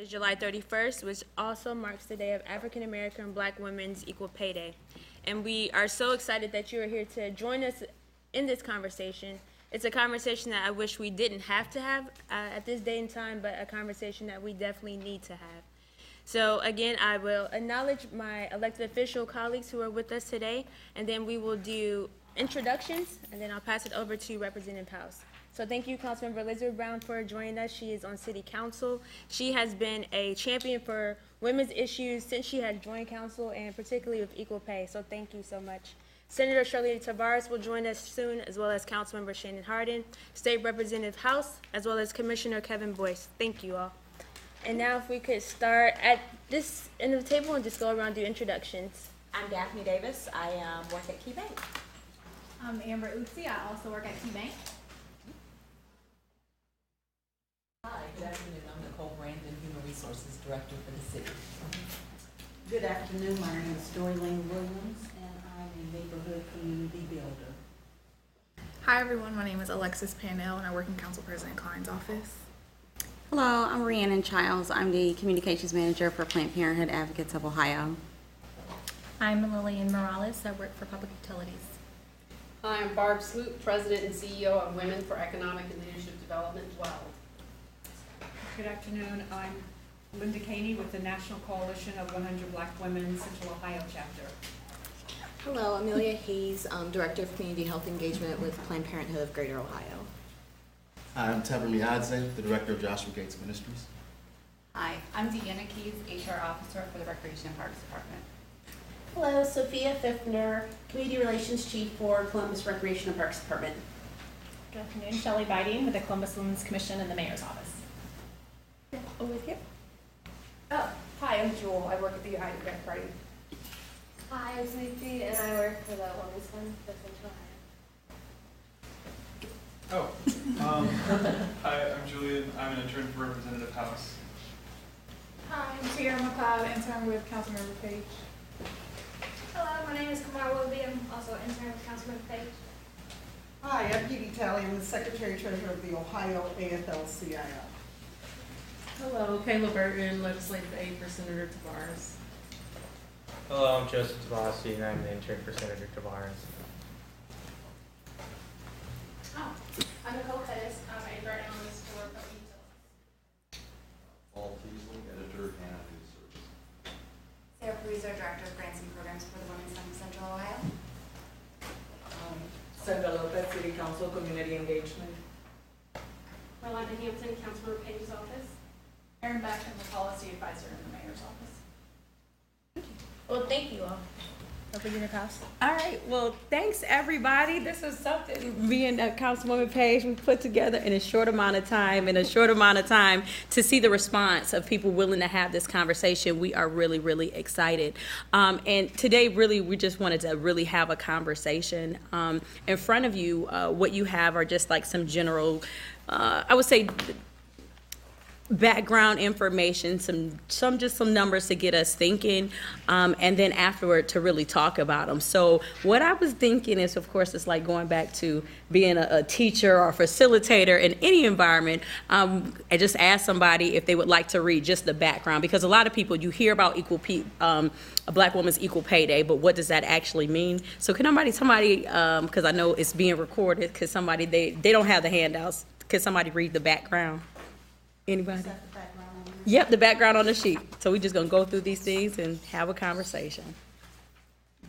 is July 31st, which also marks the day of African American and Black Women's Equal Pay Day. And we are so excited that you are here to join us in this conversation. It's a conversation that I wish we didn't have to have at this day and time, but a conversation that we definitely need to have. So again, I will acknowledge my elected official colleagues who are with us today, and then we will do introductions, and then I'll pass it over to Representative House. So thank you, Councilmember Elizabeth Brown, for joining us. She is on City Council. She has been a champion for women's issues since she had joined council, and particularly with equal pay. So thank you so much. Senator Shirley Tavares will join us soon, as well as Councilmember Shannon Hardin, State Representative House, as well as Commissioner Kevin Boyce. Thank you all. And now if we could start at this end of the table and just go around and do introductions. I'm Daphne Davis. I work at Key Bank. I'm Amber Utsi. I also work at Key Bank. Hi, good afternoon. I'm Nicole Brandon, Human Resources Director for the city. Good afternoon. My name is Doreen Williams, and I'm a neighborhood community builder. Hi everyone, my name is Alexis Panell and I work in Council President Klein's office. Hello, I'm Rhiannon Childs. I'm the Communications Manager for Planned Parenthood Advocates of Ohio. I'm Lillian Morales. I work for Public Utilities. Hi, I'm Barb Sloop, President and CEO of Women for Economic and Leadership Development, WELD. Good afternoon. I'm Linda Caney with the National Coalition of 100 Black Women Central Ohio Chapter. Hello, Amelia Hayes, Director of Community Health Engagement with Planned Parenthood of Greater Ohio. Hi, I'm Tevin Miadze, the Director of Joshua Gates Ministries. Hi, I'm Deanna Keys, HR Officer for the Recreation and Parks Department. Hello, Sophia Fiffner, Community Relations Chief for Columbus Recreation and Parks Department. Good afternoon, Shelley Biding with the Columbus Women's Commission and the Mayor's Office. Over here. Oh, hi, I'm Jewel. I work at the United Grant Party. Hi, I'm Sleepy, and I work for the Women's Fund for Central Ohio. Hi, I'm Julian. I'm an intern for Representative House. Hi, I'm Sierra McLeod, intern with Councilmember Page. Hello, my name is Kamar Willoughby. I'm also an intern with Councilmember Page. Hi, I'm Dee Dee Talley. I'm the Secretary Treasurer of the Ohio AFL-CIO. Hello, Kayla Burton, legislative aide for Senator Tavares. Hello, I'm Joseph Tabasi, and I'm the intern for Senator Tavares. Oh, I'm Nicole Pettis. I'm a grant analyst for Public Utilities. Paul Teasley, Editor, Hannah News Service. Sarah Parizo, Director of Grants and Programs for the Women's Fund of Central Ohio. Sandra Lopez, City Council Community Engagement. Rolanda Hampton, Councilmember Page's office. Erin Beck, I'm the Policy Advisor in the Mayor's office. Well, thank you all. Representative House. All right, well, thanks everybody. This was something me and Councilwoman Page we put together in a short amount of time, to see the response of people willing to have this conversation. We are really, really excited. And today, really, we just wanted to really have a conversation. In front of you, what you have are just like some general, I would say, background information, some numbers to get us thinking, and then afterward to really talk about them. So what I was thinking is, of course, it's like going back to being a teacher or facilitator in any environment. I just asked somebody if they would like to read just the background, because a lot of people, you hear about a Black Women's Equal Pay Day, but what does that actually mean? So can somebody, because I know it's being recorded, because somebody, they don't have the handouts, could somebody read the background? Anybody? Is that the background on this? Yep, the background on the sheet. So we're just going to go through these things and have a conversation.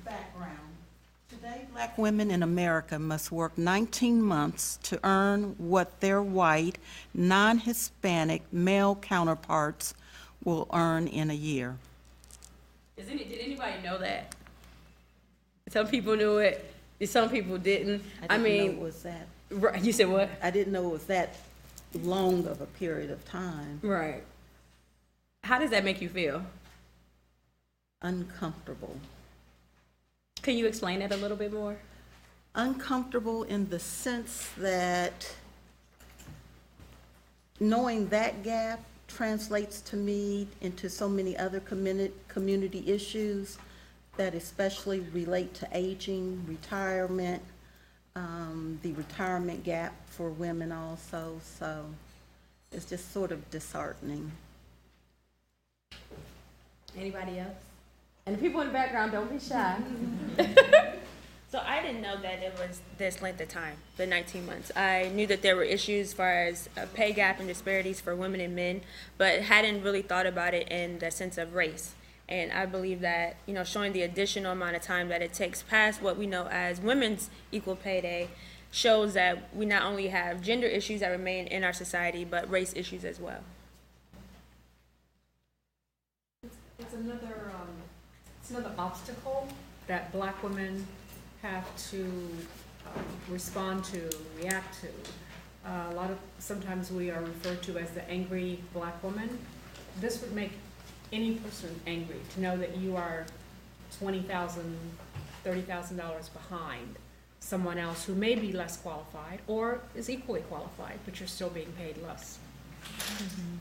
Background. Today, Black women in America must work 19 months to earn what their white, non-Hispanic male counterparts will earn in a year. Did anybody know that? Some people knew it. Some people didn't. I didn't know it was that. Right, you said what? I didn't know it was that long of a period of time. Right. How does that make you feel? Uncomfortable. Can you explain that a little bit more? Uncomfortable in the sense that knowing that gap translates to me into so many other community issues that especially relate to aging, retirement, the retirement gap for women also. So it's just sort of disheartening. Anybody else? And the people in the background, don't be shy. So I didn't know that it was this length of time, the 19 months. I knew that there were issues as far as a pay gap and disparities for women and men, but hadn't really thought about it in the sense of race. And I believe that, you know, showing the additional amount of time that it takes past what we know as women's equal pay day shows that we not only have gender issues that remain in our society, but race issues as well. It's another obstacle that Black women have to respond to, react to. Sometimes we are referred to as the angry Black woman. This would make any person angry to know that you are $20,000, $30,000 behind someone else who may be less qualified or is equally qualified, but you're still being paid less. Mm-hmm.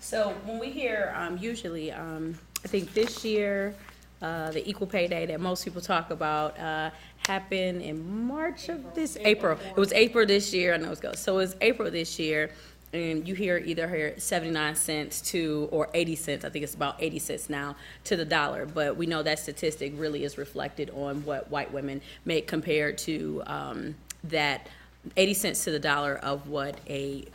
So when we hear, usually, I think this year, the Equal Pay Day that most people talk about happened in March of this, April. It was April this year, I know it's going. So it was April this year, and you hear 79 cents to, or 80 cents, I think it's about 80 cents now, to the dollar. But we know that statistic really is reflected on what white women make compared to that 80 cents to the dollar of what a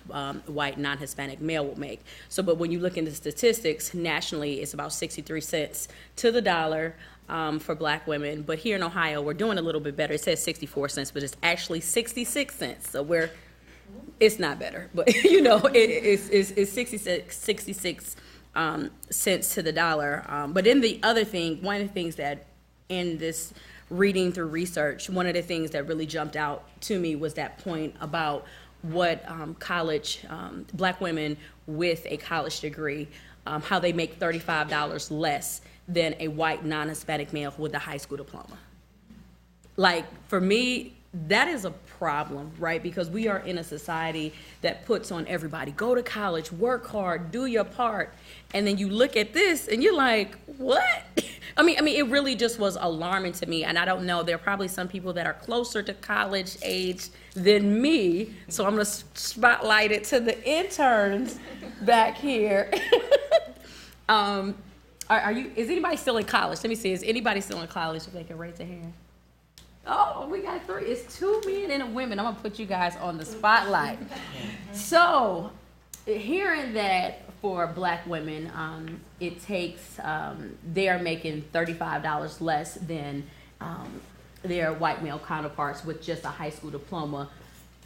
white non-Hispanic male will make. So, but when you look into statistics, nationally, it's about 63 cents to the dollar for Black women. But here in Ohio, we're doing a little bit better. It says 64 cents, but it's actually 66 cents. So it's not better, but you know, it's 66 cents to the dollar. But then the other thing, one of the things that in this reading through research, one of the things that really jumped out to me was that point about what Black women with a college degree, how they make $35 less than a white non-Hispanic male with a high school diploma. Like, for me, that is a problem, right? Because we are in a society that puts on everybody, go to college, work hard, do your part. And then you look at this and you're like, what? I mean, it really just was alarming to me. And I don't know, there are probably some people that are closer to college age than me. So I'm gonna spotlight it to the interns back here. Is anybody still in college? Let me see, is anybody still in college if they can raise their hand? Oh, we got 3. It's 2 men and a woman. I'm gonna put you guys on the spotlight. So, hearing that for Black women, it takes, they are making $35 less than their white male counterparts with just a high school diploma.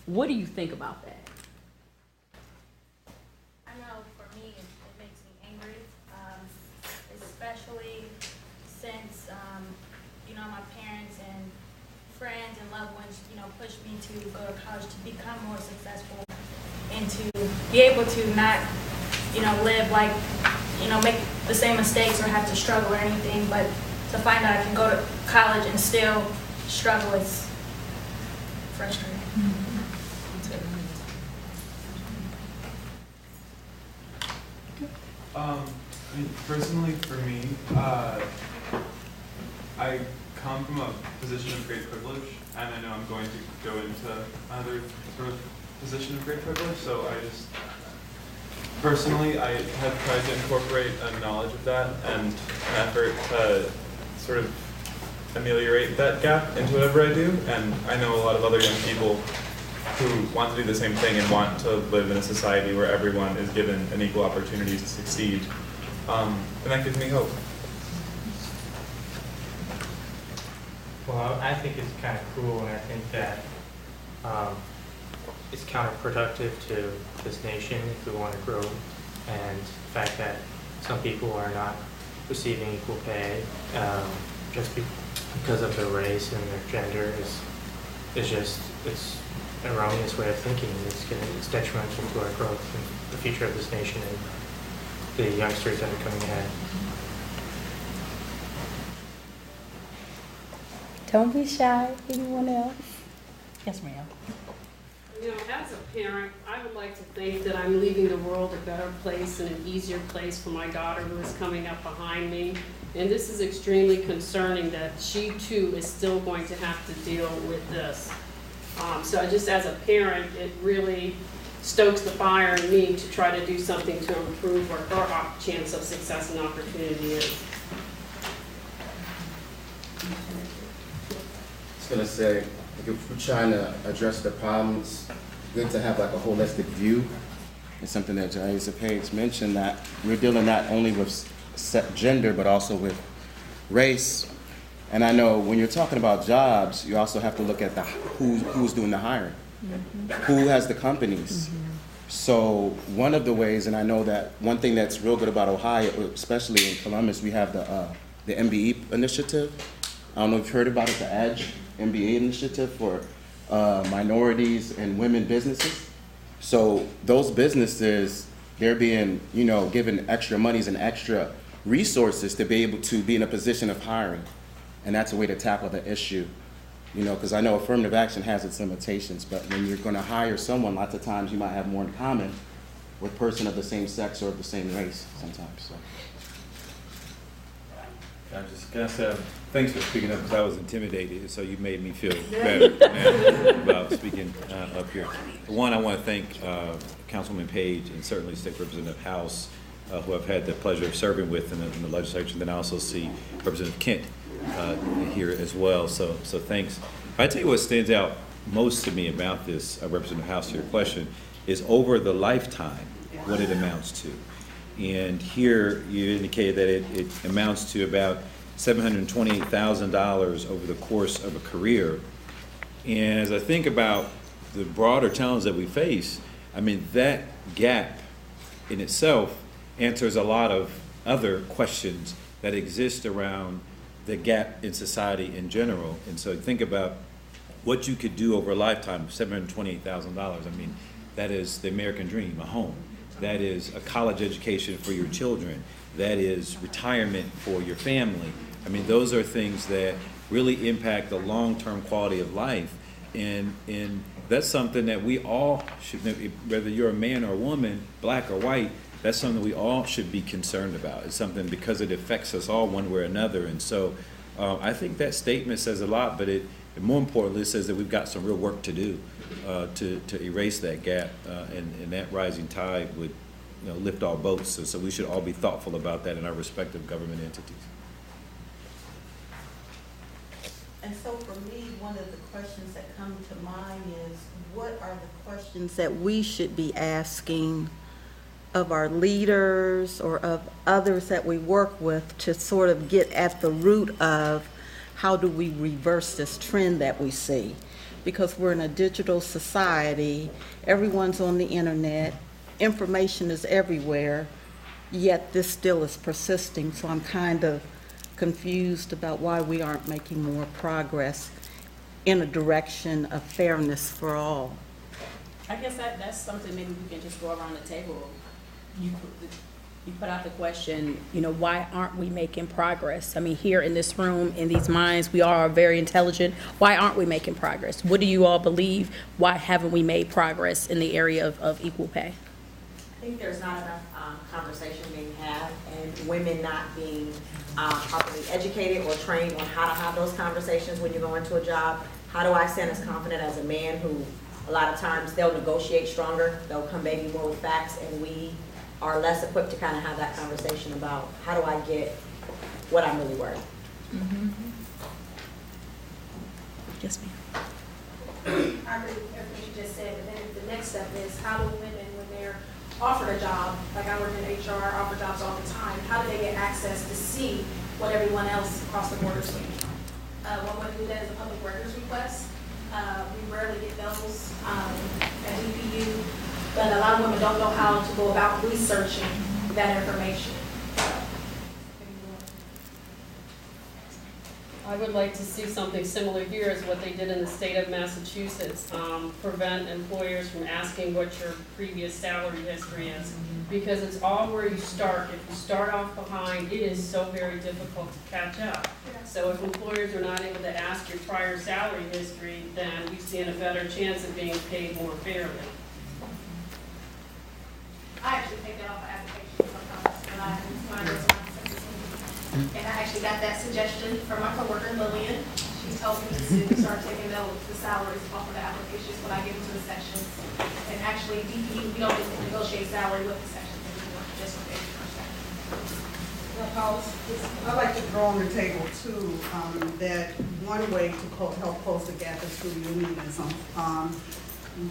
What do you think about that? I know for me, it makes me angry, especially since, you know, my parents and friends and loved ones, you know, pushed me to go to college to become more successful and to be able to not, you know, live like, you know, make the same mistakes or have to struggle or anything, but to find out I can go to college and still struggle is frustrating. Personally, for me, I come from a position of great privilege, and I know I'm going to go into another sort of position of great privilege, so I just, personally, I have tried to incorporate a knowledge of that and an effort to sort of ameliorate that gap into whatever I do, and I know a lot of other young people who want to do the same thing and want to live in a society where everyone is given an equal opportunity to succeed, and that gives me hope. Well, I think it's kind of cool, and I think that it's counterproductive to this nation if we want to grow, and the fact that some people are not receiving equal pay just because of their race and their gender is just, it's an erroneous way of thinking. It's detrimental to our growth and the future of this nation and the youngsters that are coming ahead. Don't be shy. Anyone else? Yes, ma'am. You know, as a parent, I would like to think that I'm leaving the world a better place and an easier place for my daughter who is coming up behind me. And this is extremely concerning that she too is still going to have to deal with this. So just as a parent, it really stokes the fire in me to try to do something to improve what our chance of success and opportunity is. I was gonna say, if we're trying to address the problems, good to have like a holistic view. It's something that Jaisa Page mentioned, that we're dealing not only with gender, but also with race. And I know when you're talking about jobs, you also have to look at who's doing the hiring, who has the companies. So one of the ways, and I know that one thing that's real good about Ohio, especially in Columbus, we have the MBE initiative. I don't know if you've heard about it, the EDGE MBE initiative for minorities and women businesses. So those businesses, they're being, given extra monies and extra resources to be able to be in a position of hiring. And that's a way to tackle the issue, because I know affirmative action has its limitations, but when you're going to hire someone, lots of times you might have more in common with a person of the same sex or of the same race sometimes. So. I'm just going to say thanks for speaking up, because I was intimidated, so you made me feel better about speaking up here. One, I want to thank Councilwoman Page and certainly State Representative House, who I've had the pleasure of serving with in the legislature. And then I also see Representative Kent here as well, so thanks. I tell you what stands out most to me about this, Representative House, to your question, is over the lifetime, what it amounts to. And here you indicated that it amounts to about $728,000 over the course of a career. And as I think about the broader challenge that we face, I mean, that gap in itself answers a lot of other questions that exist around the gap in society in general. And so think about what you could do over a lifetime of $728,000. I mean, that is the American dream, a home. That is a college education for your children. That is retirement for your family. I mean, those are things that really impact the long-term quality of life. And that's something that we all should, whether you're a man or a woman, black or white, that's something we all should be concerned about. It's something because it affects us all one way or another. And so I think that statement says a lot, but more importantly, it says that we've got some real work to do to erase that gap, and that rising tide would lift all boats. So we should all be thoughtful about that in our respective government entities. And so for me, one of the questions that come to mind is, what are the questions that we should be asking of our leaders or of others that we work with to sort of get at the root of how do we reverse this trend that we see? Because we're in a digital society, everyone's on the internet, information is everywhere, yet this still is persisting. So I'm kind of confused about why we aren't making more progress in a direction of fairness for all. I guess that's something maybe we can just go around the table. You put out the question, why aren't we making progress? I mean, here in this room, in these minds, we all are very intelligent. Why aren't we making progress? What do you all believe? Why haven't we made progress in the area of equal pay? I think there's not enough conversation being had, and women not being properly educated or trained on how to have those conversations when you go into a job. How do I stand as confident as a man who, a lot of times, they'll negotiate stronger, they'll come maybe more with facts, and we are less equipped to kind of have that conversation about how do I get what I'm really worth. Mm-hmm. Yes, ma'am. I agree with everything you just said, but then the next step is how do women, when they're offered a job, like I work in HR, offer jobs all the time, how do they get access to see what everyone else across the border sees? One way to do that is a public records request. We rarely get those at EPU, but a lot of women don't know how to go about researching that information. I would like to see something similar here as what they did in the state of Massachusetts, prevent employers from asking what your previous salary history is, because it's all where you start. If you start off behind, it is so very difficult to catch up. So if employers are not able to ask your prior salary history, then we stand a better chance of being paid more fairly. I actually take that off of applications sometimes when I resume. And I actually got that suggestion from my coworker Lillian. She told me to start taking the salaries off of the applications when I get into the sections. And actually, DPU, we don't negotiate salary with the sections anymore, just with HR. I'd like to throw on the table too, that one way to help close the gap is through unionism.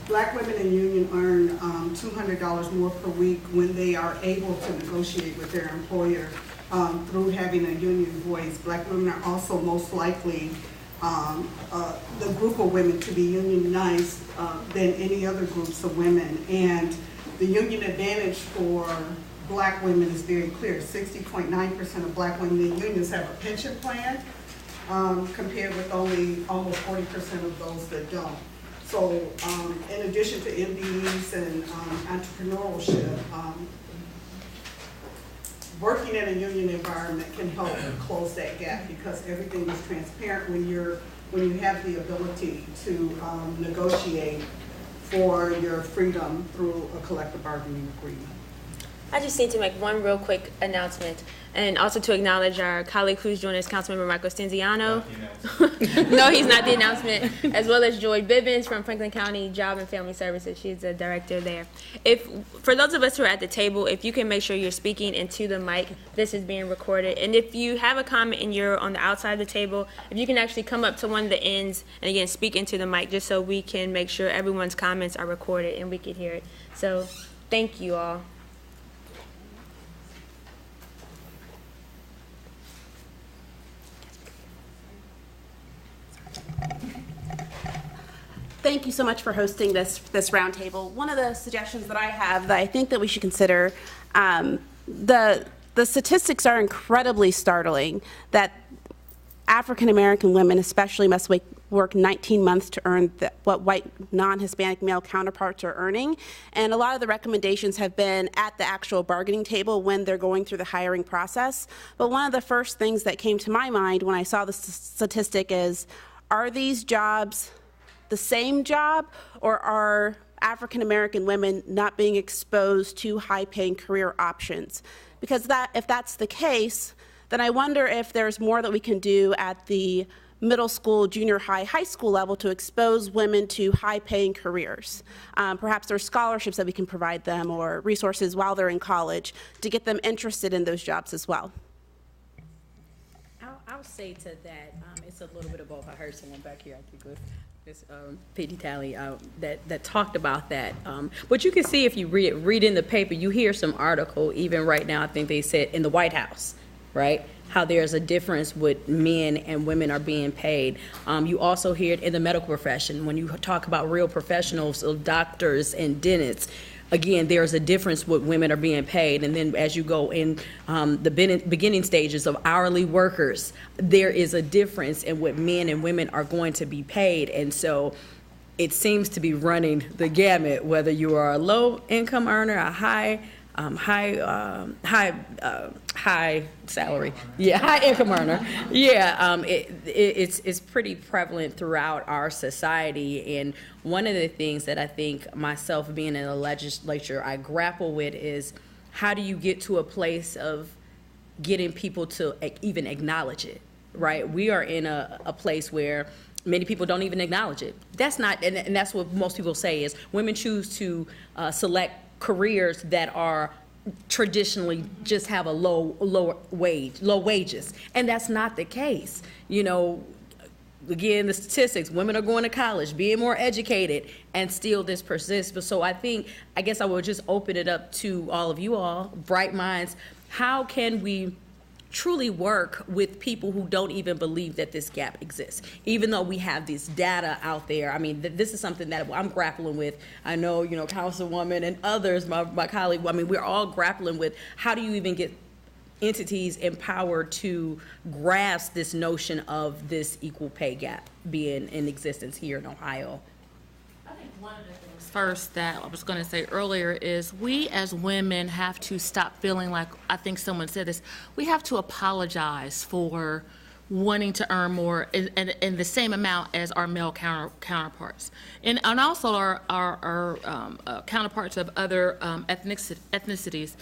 Black women in union earn $200 more per week when they are able to negotiate with their employer through having a union voice. Black women are also most likely the group of women to be unionized than any other groups of women. And the union advantage for Black women is very clear. 60.9% of Black women in unions have a pension plan, compared with only almost 40% of those that don't. So in addition to MBEs and entrepreneurship, working in a union environment can help close that gap because everything is transparent when you have the ability to negotiate for your freedom through a collective bargaining agreement. I just need to make one real quick announcement, and also to acknowledge our colleague who's joined us, Councilmember Marco Stenziano. No, he's not the announcement. As well as Joy Bibbins from Franklin County Job and Family Services. She's the director there. For those of us who are at the table, if you can make sure you're speaking into the mic, this is being recorded. And if you have a comment and you're on the outside of the table, if you can actually come up to one of the ends and again speak into the mic, just so we can make sure everyone's comments are recorded and we can hear it. So thank you all. Thank you so much for hosting this roundtable. One of the suggestions that I have that I think that we should consider, the statistics are incredibly startling that African American women especially must work 19 months to earn what white non-Hispanic male counterparts are earning. And a lot of the recommendations have been at the actual bargaining table when they're going through the hiring process. But one of the first things that came to my mind when I saw the statistic is, are these jobs the same job, or are African American women not being exposed to high-paying career options? Because if that's the case, then I wonder if there's more that we can do at the middle school, junior high, high school level to expose women to high-paying careers. Perhaps there's scholarships that we can provide them or resources while they're in college to get them interested in those jobs as well. I'll say to that, it's a little bit of both. I heard someone back here, I think, with Ms. P.D. Talley, that talked about that. But you can see if you read in the paper, you hear some article, even right now, I think they said in the White House, right? How there's a difference with men and women are being paid. You also hear it in the medical profession when you talk about real professionals, so doctors and dentists. Again, there's a difference what women are being paid. And then as you go in the beginning stages of hourly workers, there is a difference in what men and women are going to be paid. And so it seems to be running the gamut, whether you are a low income earner, a high salary, high income earner. It's pretty prevalent throughout our society. And one of the things that I think myself being in the legislature I grapple with is, how do you get to a place of getting people to even acknowledge it, right? We are in a place where many people don't even acknowledge it. That's not, and that's what most people say is women choose to select careers that are traditionally just have a low wages, and that's not the case. You know, again, the statistics, women are going to college, being more educated, and still this persists. But so I guess I would just open it up to all of you all, bright minds. How can we truly work with people who don't even believe that this gap exists, even though we have this data out there? I mean, this is something that I'm grappling with. I know, Councilwoman and others, my colleague, we're all grappling with how do you even get entities empowered to grasp this notion of this equal pay gap being in existence here in Ohio? I think one of the things first that I was going to say earlier is we as women have to stop feeling like, I think someone said this, we have to apologize for wanting to earn more in the same amount as our male counterparts. And also our counterparts of other ethnicities.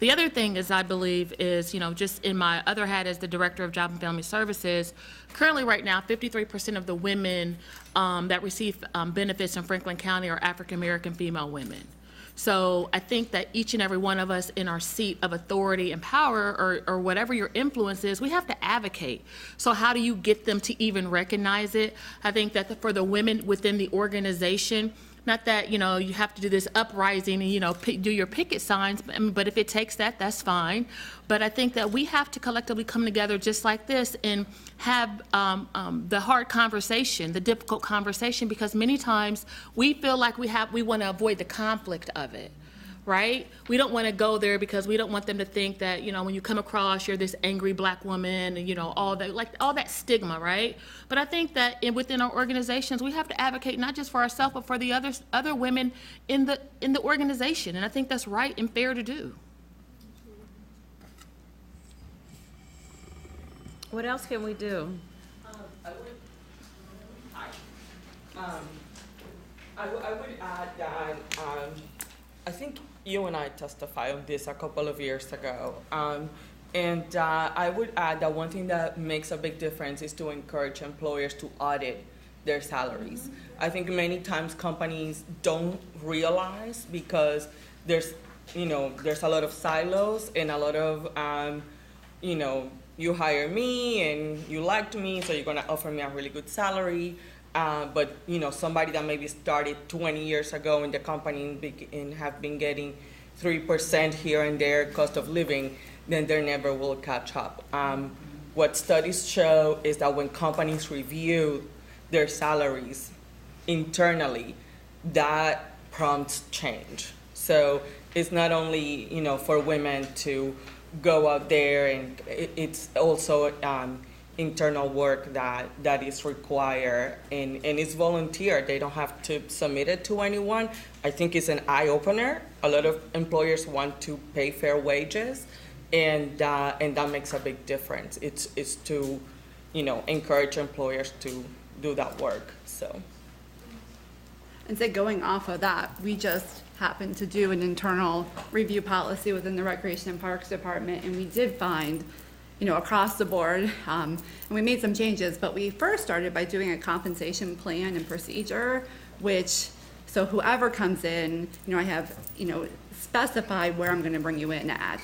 The other thing is, I believe, is, just in my other hat as the Director of Job and Family Services, currently right now, 53% of the women that receive benefits in Franklin County are African American female women. So I think that each and every one of us in our seat of authority and power, or whatever your influence is, we have to advocate. So how do you get them to even recognize it? I think that for the women within the organization, not that, you have to do this uprising and, do your picket signs, but if it takes that, that's fine. But I think that we have to collectively come together just like this and have the hard conversation, the difficult conversation, because many times we feel like we want to avoid the conflict of it. Right? We don't want to go there because we don't want them to think that, when you come across, you're this angry black woman and, all that stigma, right? But I think that within our organizations, we have to advocate not just for ourselves, but for the other women in the organization. And I think that's right and fair to do. What else can we do? I would add that I think you and I testified on this a couple of years ago. And I would add that one thing that makes a big difference is to encourage employers to audit their salaries. I think many times companies don't realize because there's a lot of silos and a lot of, you hire me and you liked me, so you're gonna offer me a really good salary. But somebody that maybe started 20 years ago in the company and have been getting 3% here and there cost of living, then they never will catch up. What studies show is that when companies review their salaries internally, that prompts change. So it's not only for women to go out there, and it's also internal work that is required, and it's volunteer. They don't have to submit it to anyone. I think it's an eye-opener. A lot of employers want to pay fair wages, and that makes a big difference. It's to encourage employers to do that work. So. And so going off of that, we just happened to do an internal review policy within the Recreation and Parks Department, and we did find, across the board, and we made some changes, but we first started by doing a compensation plan and procedure, so whoever comes in, I have, specified where I'm gonna bring you in at.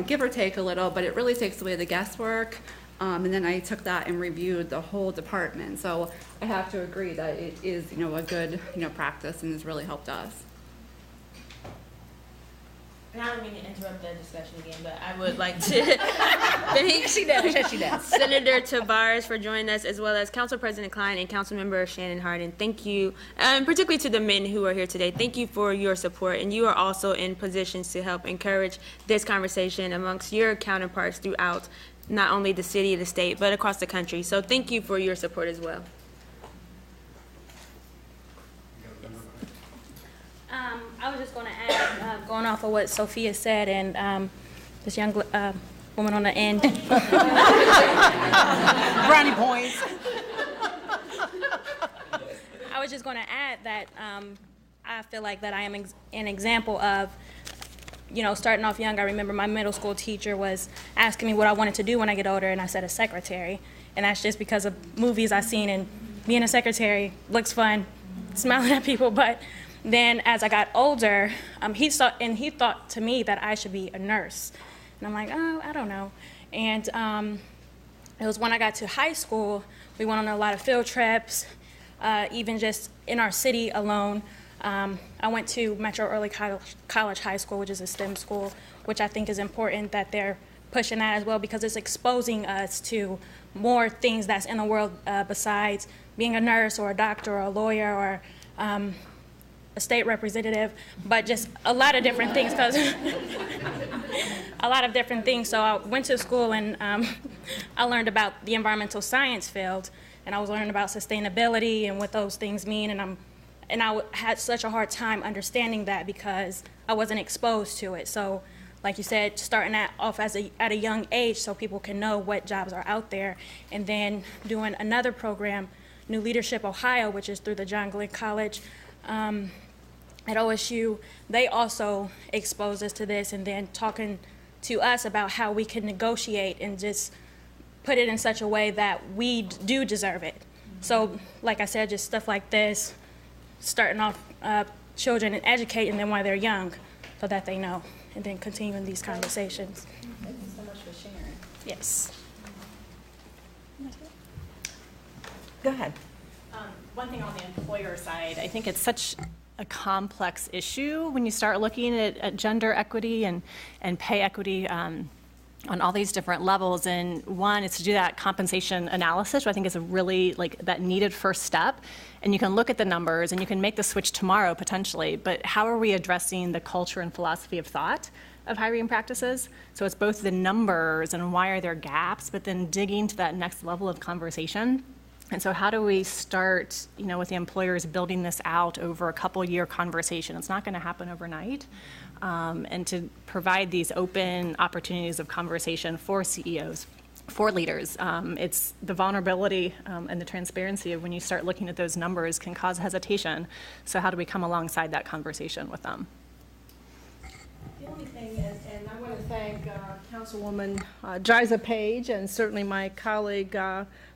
Give or take a little, but it really takes away the guesswork. And then I took that and reviewed the whole department. So I have to agree that it is, a good, practice and has really helped us. And I don't mean to interrupt the discussion again, but I would like to thank She does. Senator Taveras for joining us, as well as Council President Klein and Councilmember Shannon Hardin. Thank you, and particularly to the men who are here today. Thank you for your support, and you are also in positions to help encourage this conversation amongst your counterparts throughout not only the city, the state, but across the country. So thank you for your support as well. I was just going to add, going off of what Sophia said, and this young woman on the end. Brownie points. I was just going to add that I feel like that I am an example of, starting off young. I remember my middle school teacher was asking me what I wanted to do when I get older, and I said a secretary. And that's just because of movies I've seen, and being a secretary looks fun, smiling at people, but then as I got older, he thought to me that I should be a nurse. And I'm like, oh, I don't know. And it was when I got to high school, we went on a lot of field trips, even just in our city alone. I went to Metro Early College High School, which is a STEM school, which I think is important that they're pushing that as well, because it's exposing us to more things that's in the world besides being a nurse or a doctor or a lawyer or a state representative, but just a lot of different things, because a lot of different things. So I went to school and I learned about the environmental science field, and I was learning about sustainability and what those things mean, and I had such a hard time understanding that because I wasn't exposed to it. So like you said, starting that off at a young age so people can know what jobs are out there, and then doing another program, New Leadership Ohio, which is through the John Glenn College. at OSU, they also exposed us to this, and then talking to us about how we can negotiate and just put it in such a way that we do deserve it. So, like I said, just stuff like this, starting off children and educating them while they're young so that they know, and then continuing these conversations. Thank you so much for sharing. Yes. Go ahead. One thing on the employer side, I think it's such a complex issue when you start looking at gender equity and pay equity on all these different levels. And one is to do that compensation analysis, which I think is a really that needed first step. And you can look at the numbers and you can make the switch tomorrow potentially, but how are we addressing the culture and philosophy of thought of hiring practices? So it's both the numbers and why are there gaps, but then digging to that next level of conversation. And so how do we start, with the employers building this out over a couple-year conversation? It's not going to happen overnight. And to provide these open opportunities of conversation for CEOs, for leaders. It's the vulnerability and the transparency of when you start looking at those numbers can cause hesitation. So how do we come alongside that conversation with them? The only thing, and I want to thank Councilwoman Jiza Page and certainly my colleague,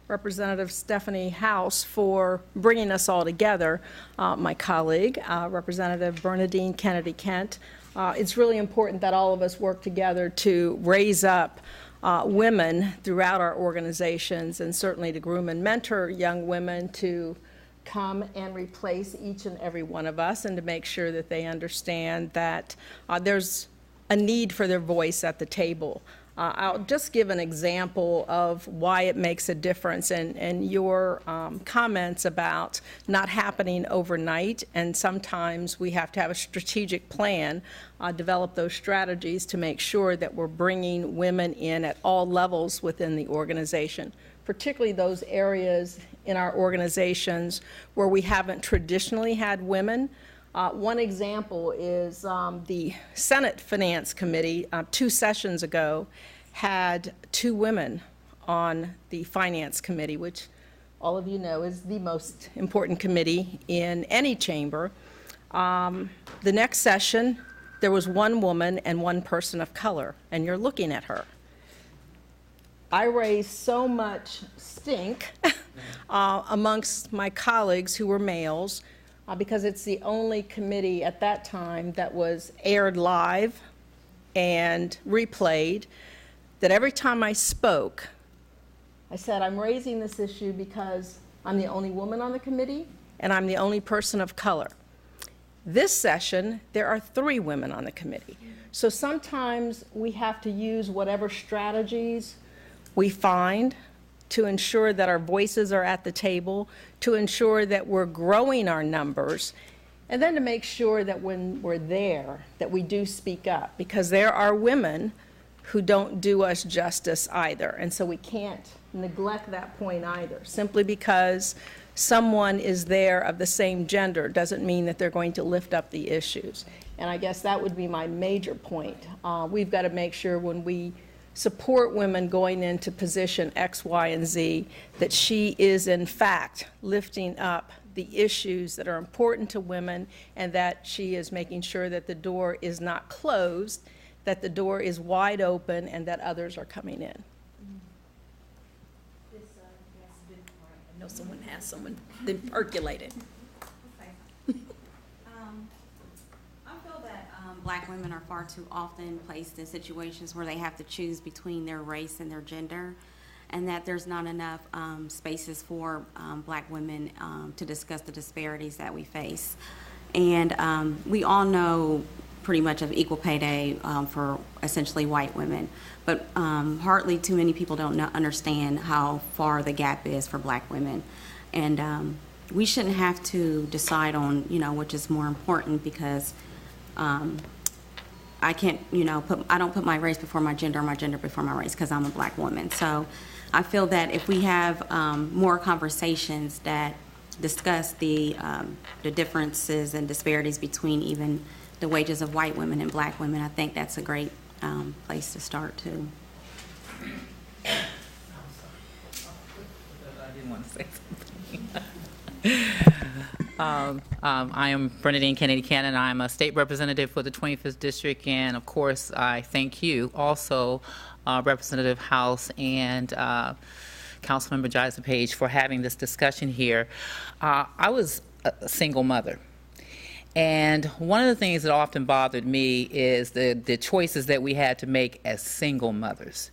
Representative Stephanie House, for bringing us all together. My colleague, Representative Bernadine Kennedy Kent. It's really important that all of us work together to raise up women throughout our organizations, and certainly to groom and mentor young women to come and replace each and every one of us, and to make sure that they understand that there's a need for their voice at the table. I'll just give an example of why it makes a difference, and your comments about not happening overnight, and sometimes we have to have a strategic plan, develop those strategies to make sure that we're bringing women in at all levels within the organization, particularly those areas in our organizations where we haven't traditionally had women. One example is the Senate Finance Committee 2 sessions ago had 2 women on the Finance Committee, which all of you know is the most important committee in any chamber. The next session, there was 1 woman and 1 person of color, and you're looking at her. I raised so much stink amongst my colleagues who were males, because it's the only committee at that time that was aired live and replayed, that every time I spoke, I said, I'm raising this issue because I'm the only woman on the committee and I'm the only person of color. This session, there are 3 women on the committee. So sometimes we have to use whatever strategies we find to ensure that our voices are at the table, to ensure that we're growing our numbers, and then to make sure that when we're there, that we do speak up, because there are women who don't do us justice either. And so we can't neglect that point either. Simply because someone is there of the same gender doesn't mean that they're going to lift up the issues. And I guess that would be my major point. We've got to make sure when we support women going into position X, Y, and Z, that she is in fact lifting up the issues that are important to women, and that she is making sure that the door is not closed, that the door is wide open, and that others are coming in. I know someone has someone then percolated. I feel that Black women are far too often placed in situations where they have to choose between their race and their gender, and that there's not enough spaces for Black women to discuss the disparities that we face. And we all know pretty much of Equal Pay Day for essentially white women, but hardly too many people don't understand how far the gap is for Black women. And we shouldn't have to decide on, which is more important, because I can't, I don't put my race before my gender or my gender before my race, because I'm a Black woman. So I feel that if we have more conversations that discuss the differences and disparities between even the wages of white women and Black women, I think that's a great place to start too. I didn't want to say something. I am Bernadine Kennedy Cannon. I'm a state representative for the 25th District, and of course, I thank you also, Representative House and Councilmember Jaiza Page, for having this discussion here. I was a single mother. And one of the things that often bothered me is the choices that we had to make as single mothers.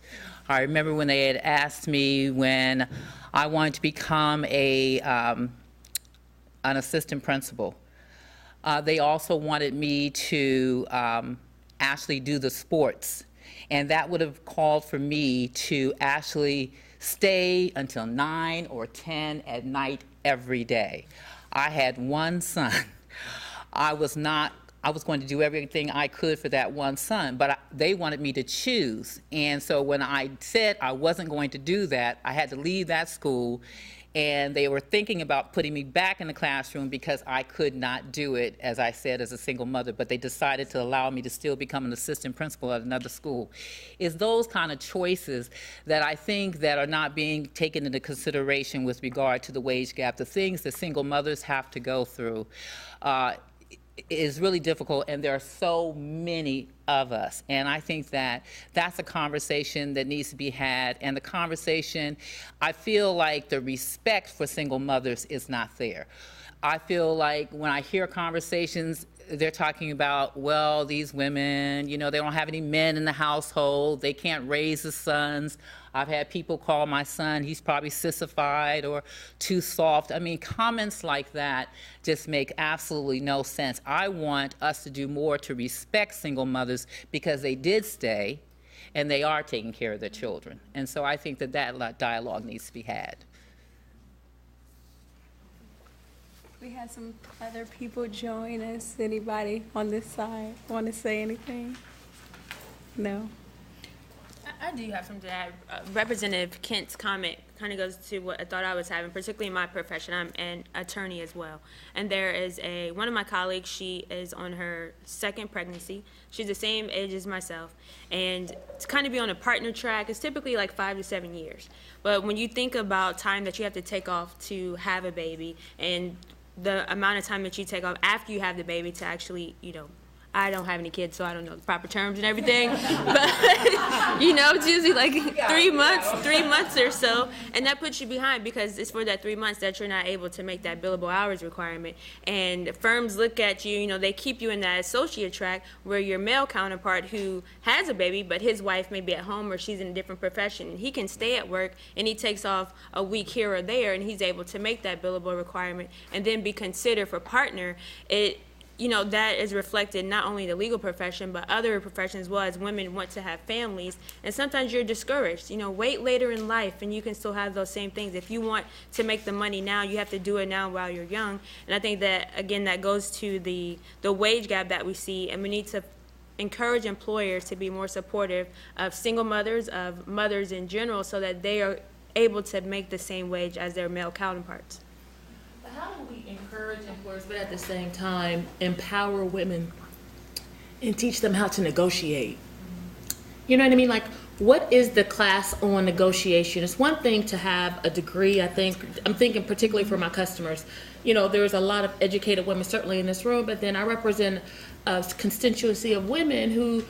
I remember when they had asked me when I wanted to become an assistant principal. They also wanted me to actually do the sports. And that would have called for me to actually stay until 9 or 10 at night every day. I had one son. I was going to do everything I could for that one son, but they wanted me to choose. And so when I said I wasn't going to do that, I had to leave that school, and they were thinking about putting me back in the classroom because I could not do it, as I said, as a single mother, but they decided to allow me to still become an assistant principal at another school. It's those kind of choices that I think that are not being taken into consideration with regard to the wage gap, the things that single mothers have to go through. Is really difficult, and there are so many of us. And I think that that's a conversation that needs to be had. And the conversation, I feel like the respect for single mothers is not there. I feel like when I hear conversations, they're talking about, well, these women, you know, they don't have any men in the household, they can't raise the sons. I've had people call my son, he's probably sissified or too soft. I mean, comments like that just make absolutely no sense. I want us to do more to respect single mothers because they did stay and they are taking care of their children. And so I think that that dialogue needs to be had. We had some other people join us. Anybody on this side want to say anything? No? I do have something to add. Representative Kent's comment kind of goes to what I thought I was having, particularly in my profession. I'm an attorney as well. And there is one of my colleagues, she is on her second pregnancy. She's the same age as myself. And to kind of be on a partner track, it's typically like 5 to 7 years. But when you think about time that you have to take off to have a baby and the amount of time that you take off after you have the baby to actually, you know, I don't have any kids, so I don't know the proper terms and everything. But, you know, it's usually like 3 months or so. And that puts you behind because it's for that 3 months that you're not able to make that billable hours requirement. And firms look at you, you know, they keep you in that associate track where your male counterpart who has a baby, but his wife may be at home or she's in a different profession, he can stay at work and he takes off a week here or there and he's able to make that billable requirement and then be considered for partner. You know, that is reflected not only in the legal profession, but other professions as well, as women want to have families. And sometimes you're discouraged. You know, wait later in life and you can still have those same things. If you want to make the money now, you have to do it now while you're young. And I think that, again, that goes to the wage gap that we see. And we need to encourage employers to be more supportive of single mothers, of mothers in general, so that they are able to make the same wage as their male counterparts. How do we encourage employers, but at the same time empower women and teach them how to negotiate? You know what I mean? Like, what is the class on negotiation? It's one thing to have a degree, I think. I'm thinking particularly for my customers. You know, there's a lot of educated women certainly in this room, but then I represent a constituency of women who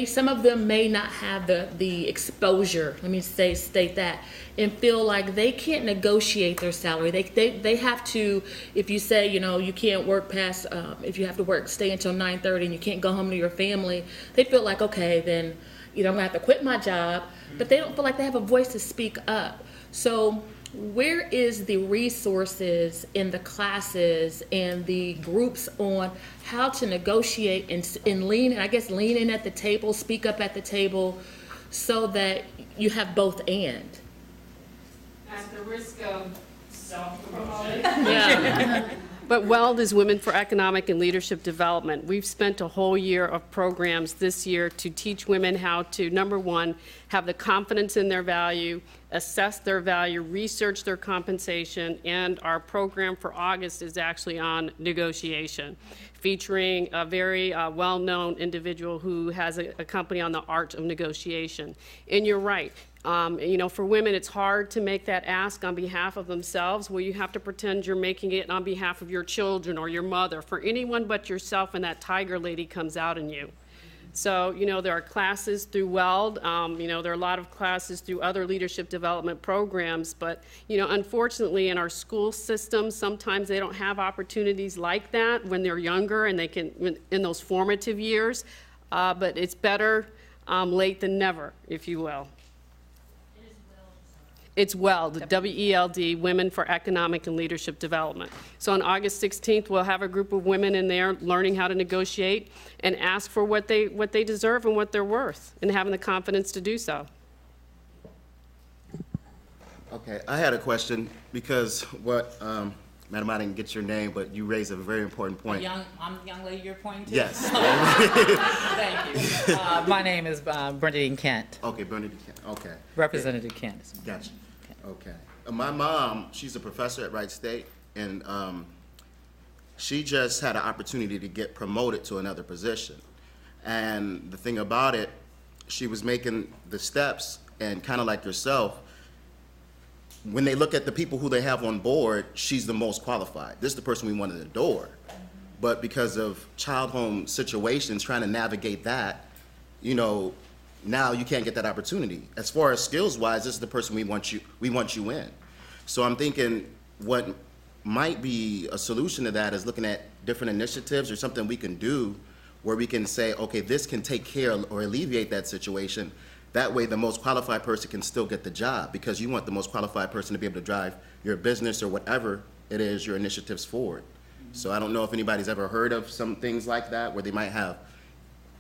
some of them may not have the exposure, let me state that, and feel like they can't negotiate their salary. They have to, if you say, you know, you can't work past, if you have to stay until 9:30 and you can't go home to your family, they feel like, okay, then, you know, I'm gonna have to quit my job, but they don't feel like they have a voice to speak up. So where is the resources in the classes and the groups on how to negotiate and lean in at the table, speak up at the table, so that you have both and? At the risk of self-promotion. Yeah. But WELD is Women for Economic and Leadership Development. We've spent a whole year of programs this year to teach women how to, number one, have the confidence in their value, assess their value, research their compensation, and our program for August is actually on negotiation, featuring a very well-known individual who has a company on the art of negotiation. And you're right. You know, for women, it's hard to make that ask on behalf of themselves, where you have to pretend you're making it on behalf of your children or your mother, for anyone but yourself, and that tiger lady comes out in you. So, you know, there are classes through WELD, you know, there are a lot of classes through other leadership development programs, but, you know, unfortunately in our school system, sometimes they don't have opportunities like that when they're younger and they can, in those formative years, but it's better late than never, if you will. It's WELD, W-E-L-D, Women for Economic and Leadership Development. So on August 16th, we'll have a group of women in there learning how to negotiate and ask for what they deserve and what they're worth, and having the confidence to do so. Okay, I had a question because what, Madam, I didn't get your name, but you raised a very important point. I'm the young lady you're pointing to? Yes. Thank you. My name is Bernadine Kent. Okay, Bernadine Kent, okay. Representative Kent. Gotcha. Okay. My mom, she's a professor at Wright State, and she just had an opportunity to get promoted to another position. And the thing about it, she was making the steps, and kind of like yourself, when they look at the people who they have on board, she's the most qualified. This is the person we want at the door. But because of child home situations, trying to navigate that, you know, now you can't get that opportunity. As far as skills-wise, this is the person we want you in. So I'm thinking what might be a solution to that is looking at different initiatives or something we can do where we can say, okay, this can take care or alleviate that situation. That way the most qualified person can still get the job, because you want the most qualified person to be able to drive your business or whatever it is, your initiatives forward. So I don't know if anybody's ever heard of some things like that where they might have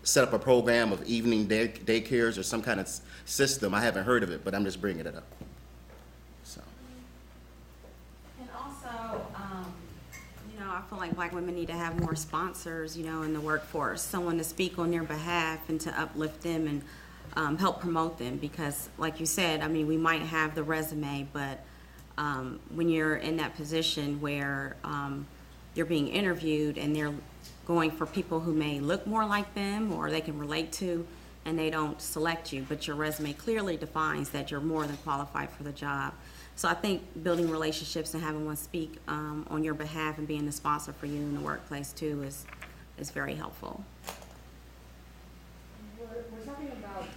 set up a program of evening daycares or some kind of system. I haven't heard of it, but I'm just bringing it up. So. And also, you know, I feel like Black women need to have more sponsors, you know, in the workforce, someone to speak on their behalf and to uplift them and help promote them, because like you said, I mean, we might have the resume, but when you're in that position where you're being interviewed and they're going for people who may look more like them or they can relate to, and they don't select you, but your resume clearly defines that you're more than qualified for the job. So I think building relationships and having one speak on your behalf and being the sponsor for you in the workplace too is very helpful. We're talking about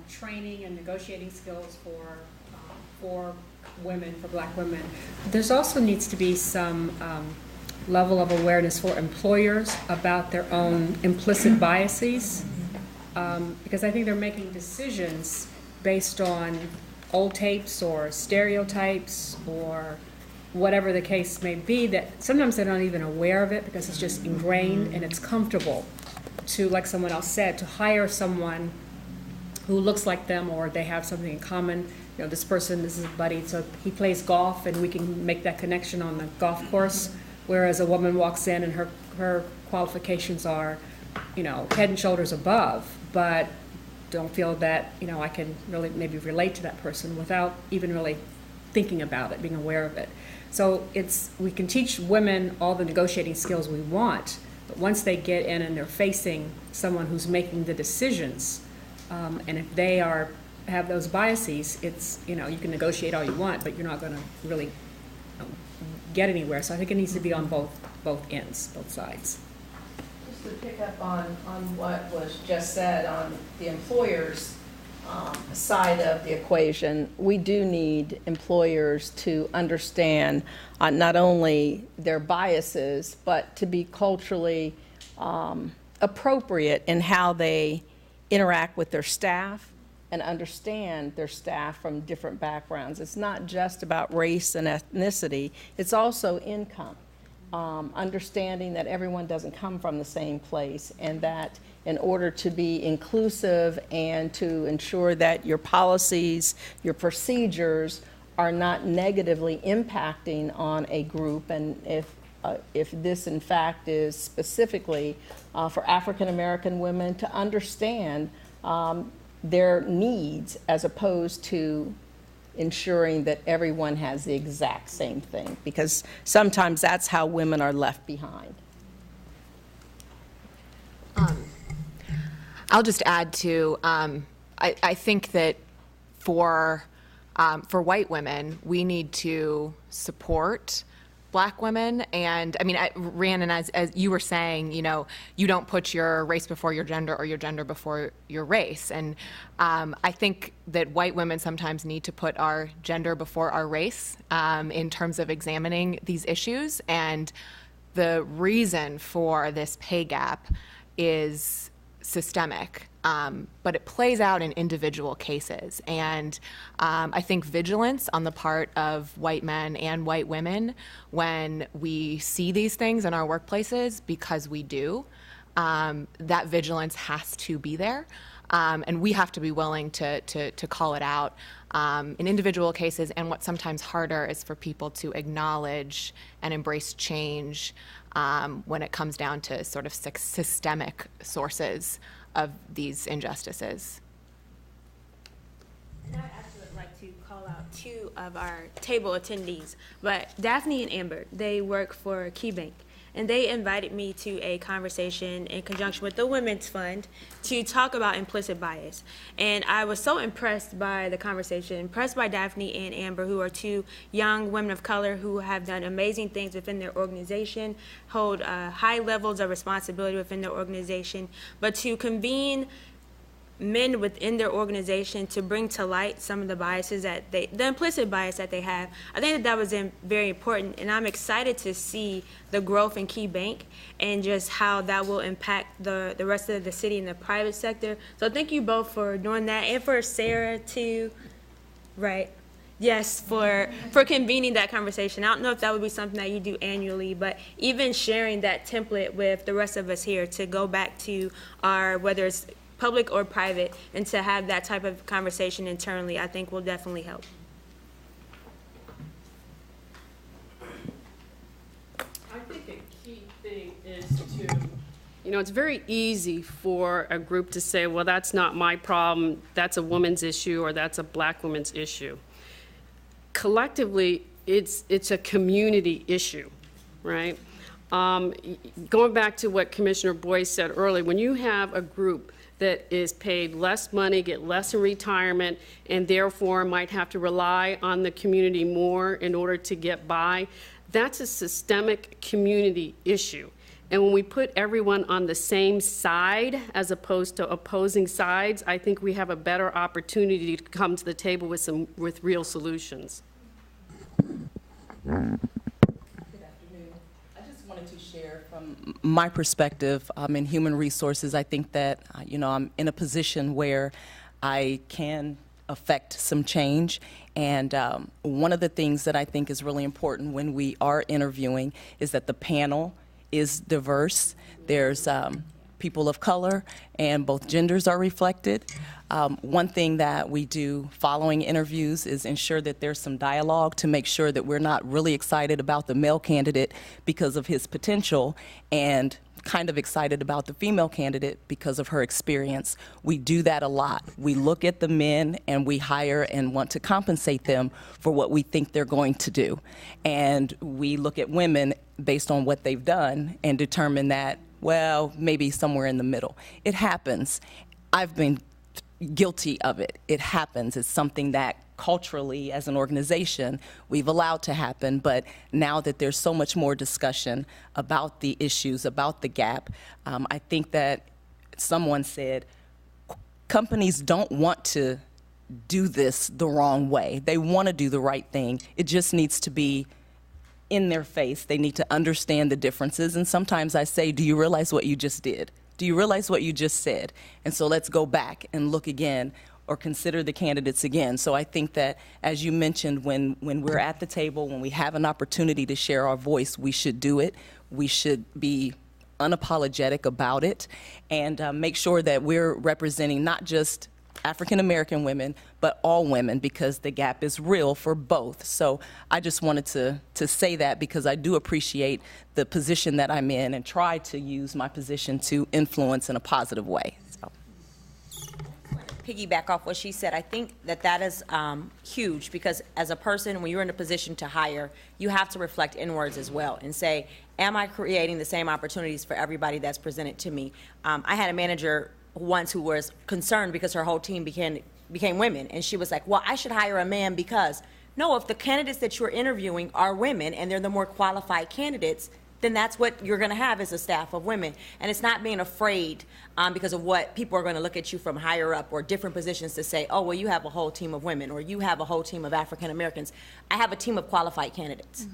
training and negotiating skills for women, for Black women. There's also needs to be some level of awareness for employers about their own implicit biases, because I think they're making decisions based on old tapes or stereotypes or whatever the case may be, that sometimes they're not even aware of it because it's just ingrained and it's comfortable to, like someone else said, to hire someone who looks like them or they have something in common. You know, this person, this is a buddy, so he plays golf and we can make that connection on the golf course. Whereas a woman walks in and her qualifications are, you know, head and shoulders above, but don't feel that, you know, I can really maybe relate to that person without even really thinking about it, being aware of it. So we can teach women all the negotiating skills we want, but once they get in and they're facing someone who's making the decisions, and if they have those biases, it's, you know, you can negotiate all you want, but you're not going to really get anywhere. So I think it needs to be on both ends, both sides. Just to pick up on what was just said on the employer's side of the equation, we do need employers to understand not only their biases, but to be culturally appropriate in how they interact with their staff and understand their staff from different backgrounds. It's not just about race and ethnicity, it's also income. Understanding that everyone doesn't come from the same place, and that in order to be inclusive and to ensure that your policies, your procedures are not negatively impacting on a group, and if this in fact is specifically for African American women, to understand their needs as opposed to ensuring that everyone has the exact same thing, because sometimes that's how women are left behind. I'll just add to, I think that for white women, we need to support Black women. And I mean, Rhiannon, as you were saying, you know, you don't put your race before your gender or your gender before your race. And I think that white women sometimes need to put our gender before our race in terms of examining these issues. And the reason for this pay gap is systemic, but it plays out in individual cases. And I think vigilance on the part of white men and white women when we see these things in our workplaces, because we do, that vigilance has to be there. And we have to be willing to call it out in individual cases. And what's sometimes harder is for people to acknowledge and embrace change when it comes down to sort of systemic sources of these injustices. And I actually would like to call out two of our table attendees, but Daphne and Amber, they work for KeyBank. And they invited me to a conversation in conjunction with the Women's Fund to talk about implicit bias. And I was so impressed by the conversation, impressed by Daphne and Amber, who are two young women of color who have done amazing things within their organization, hold high levels of responsibility within their organization, but to convene men within their organization to bring to light some of the biases that the implicit bias that they have. I think that was very important, and I'm excited to see the growth in KeyBank and just how that will impact the rest of the city and the private sector. So thank you both for doing that, and for Sarah too, right? Yes, for convening that conversation. I don't know if that would be something that you do annually, but even sharing that template with the rest of us here to go back to our, whether it's public or private, and to have that type of conversation internally, I think will definitely help. I think a key thing is to, you know, it's very easy for a group to say, well, that's not my problem, that's a woman's issue, or that's a Black woman's issue. Collectively, it's a community issue, right? Going back to what Commissioner Boyce said earlier, when you have a group that is paid less money, get less in retirement, and therefore might have to rely on the community more in order to get by, that's a systemic community issue. And when we put everyone on the same side as opposed to opposing sides, I think we have a better opportunity to come to the table with real solutions. To share from my perspective in human resources, I think that you know, I'm in a position where I can affect some change, and one of the things that I think is really important when we are interviewing is that the panel is diverse. There's people of color, and both genders are reflected. One thing that we do following interviews is ensure that there's some dialogue to make sure that we're not really excited about the male candidate because of his potential and kind of excited about the female candidate because of her experience. We do that a lot. We look at the men and we hire and want to compensate them for what we think they're going to do. And we look at women based on what they've done and determine that, well, maybe somewhere in the middle. It happens. I've been guilty of it. It happens. It's something that culturally, as an organization, we've allowed to happen. But now that there's so much more discussion about the issues, about the gap, I think that someone said companies don't want to do this the wrong way. They want to do the right thing. It just needs to be in their face. They need to understand the differences. And sometimes I say, do you realize what you just did? Do you realize what you just said? And so let's go back and look again or consider the candidates again. So I think that, as you mentioned, when we're at the table, when we have an opportunity to share our voice, we should do it. We should be unapologetic about it and make sure that we're representing not just African American women, but all women, because the gap is real for both. So I just wanted to say that because I do appreciate the position that I'm in and try to use my position to influence in a positive way. So. Piggyback off what she said, I think that is huge, because as a person, when you're in a position to hire, you have to reflect inwards as well and say, am I creating the same opportunities for everybody that's presented to me? I had a manager once who was concerned because her whole team began became women. And she was like, well, I should hire a man because, no, if the candidates that you're interviewing are women and they're the more qualified candidates, then that's what you're going to have as a staff of women. And it's not being afraid because of what people are going to look at you from higher up or different positions to say, oh, well, you have a whole team of women or you have a whole team of African Americans. I have a team of qualified candidates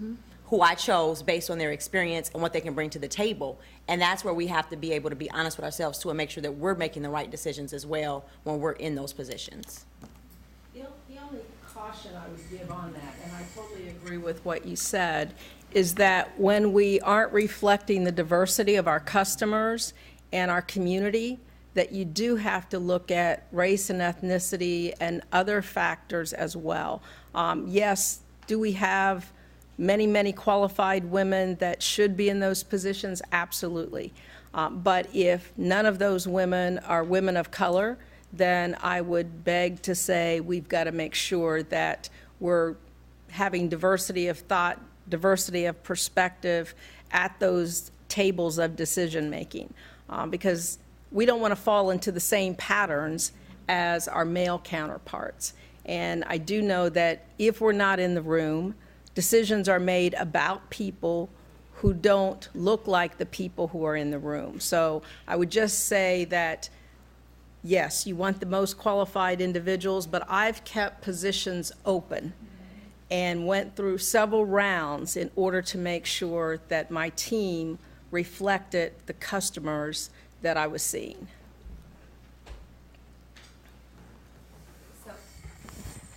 who I chose based on their experience and what they can bring to the table. And that's where we have to be able to be honest with ourselves too and make sure that we're making the right decisions as well when we're in those positions. The only caution I would give on that, and I totally agree with what you said, is that when we aren't reflecting the diversity of our customers and our community, that you do have to look at race and ethnicity and other factors as well. Yes, do we have many, many qualified women that should be in those positions? Absolutely. But if none of those women are women of color, then I would beg to say we've got to make sure that we're having diversity of thought, diversity of perspective at those tables of decision making, because we don't want to fall into the same patterns as our male counterparts. And I do know that if we're not in the room, decisions are made about people who don't look like the people who are in the room. So I would just say that, yes, you want the most qualified individuals, but I've kept positions open and went through several rounds in order to make sure that my team reflected the customers that I was seeing.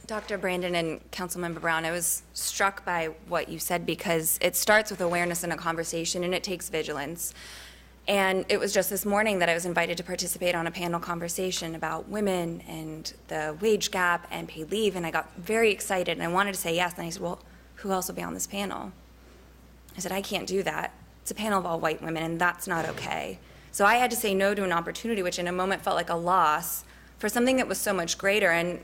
Dr. Brandon and Councilmember Brown, I was struck by what you said because it starts with awareness in a conversation and it takes vigilance. And it was just this morning that I was invited to participate on a panel conversation about women and the wage gap and paid leave, and I got very excited and I wanted to say yes, and I said, well, who else will be on this panel? I said, I can't do that. It's a panel of all white women and that's not okay. So I had to say no to an opportunity which in a moment felt like a loss for something that was so much greater. And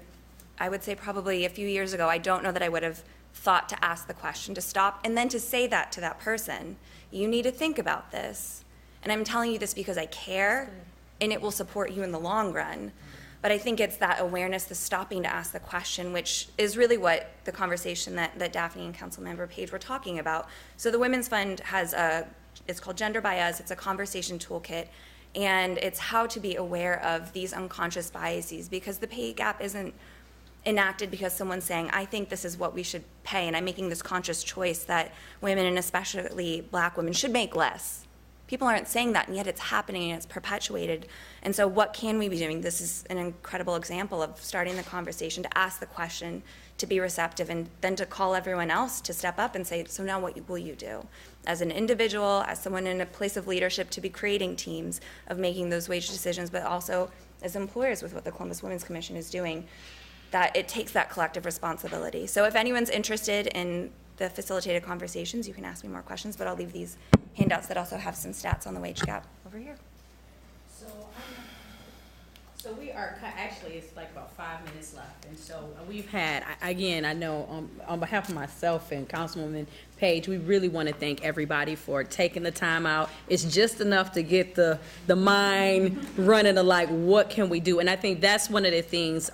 I would say probably a few years ago, I don't know that I would have thought to ask the question, to stop, and then to say that to that person. You need to think about this. And I'm telling you this because I care, and it will support you in the long run. But I think it's that awareness, the stopping to ask the question, which is really what the conversation that Daphne and Councilmember Page were talking about. So the Women's Fund has it's called Gender by Us. It's a conversation toolkit. And it's how to be aware of these unconscious biases, because the pay gap isn't enacted because someone's saying, I think this is what we should pay, and I'm making this conscious choice that women, and especially black women, should make less. People aren't saying that, and yet it's happening and it's perpetuated. And so what can we be doing? This is an incredible example of starting the conversation, to ask the question, to be receptive, and then to call everyone else to step up and say, so now what will you do? As an individual, as someone in a place of leadership, to be creating teams of making those wage decisions, but also as employers with what the Columbus Women's Commission is doing, that it takes that collective responsibility. So if anyone's interested in the facilitated conversations, you can ask me more questions, but I'll leave these handouts that also have some stats on the wage gap over here. So we are, actually, it's like about 5 minutes left. And so we've had, again, I know on behalf of myself and Councilwoman Page, we really want to thank everybody for taking the time out. It's just enough to get the mind running of like, what can we do? And I think that's one of the things,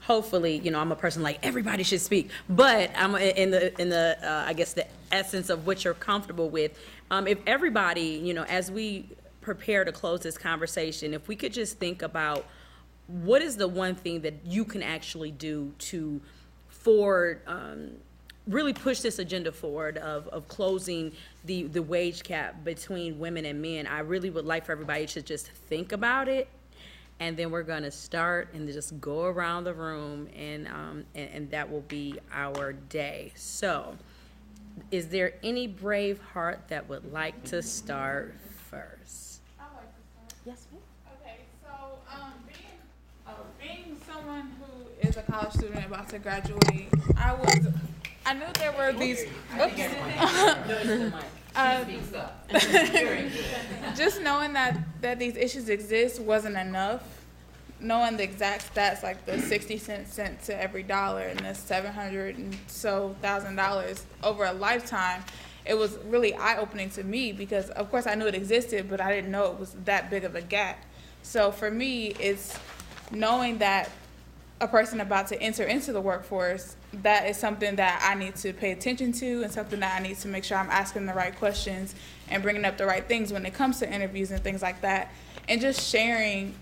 hopefully, you know, I'm a person like everybody should speak, but I'm in the I guess the essence of what you're comfortable with. If everybody, you know, as we prepare to close this conversation, if we could just think about what is the one thing that you can actually do to really push this agenda forward of closing the wage gap between women and men. I really would like for everybody to just think about it. And then we're going to start and just go around the room, and that will be our day. So, is there any brave heart that would like to start first? I'd like to start. Yes, ma'am. Okay, so being someone who is a college student about to graduate, I knew there were these. Just knowing that these issues exist wasn't enough. Knowing the exact stats, like the 60 cent to every dollar and the $700,000 and so over a lifetime, it was really eye-opening to me because, of course, I knew it existed, but I didn't know it was that big of a gap. So for me, it's knowing that a person about to enter into the workforce, that is something that I need to pay attention to and something that I need to make sure I'm asking the right questions and bringing up the right things when it comes to interviews and things like that. And just sharing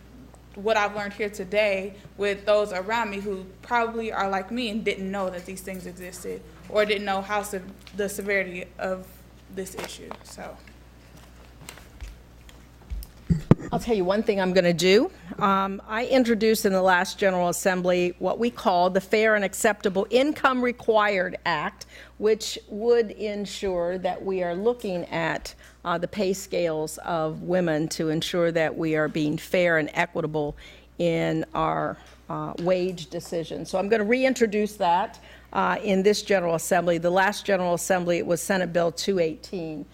what I've learned here today with those around me who probably are like me and didn't know that these things existed or didn't know how the severity of this issue. So I'll tell you one thing I'm going to do. I introduced in the last General Assembly what we call the Fair and Acceptable Income Required Act, which would ensure that we are looking at the pay scales of women to ensure that we are being fair and equitable in our wage decisions. So I'm going to reintroduce that in this General Assembly. The last General Assembly, it was Senate Bill 218.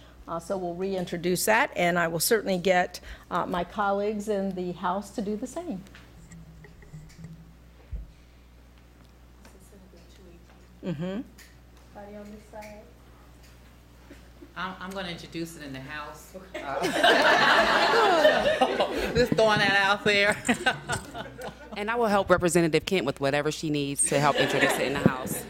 So we'll reintroduce that, and I will certainly get my colleagues in the House to do the same. Mm-hmm. I'm going to introduce it in the House. Just throwing that out there. And I will help Representative Kent with whatever she needs to help introduce it in the House.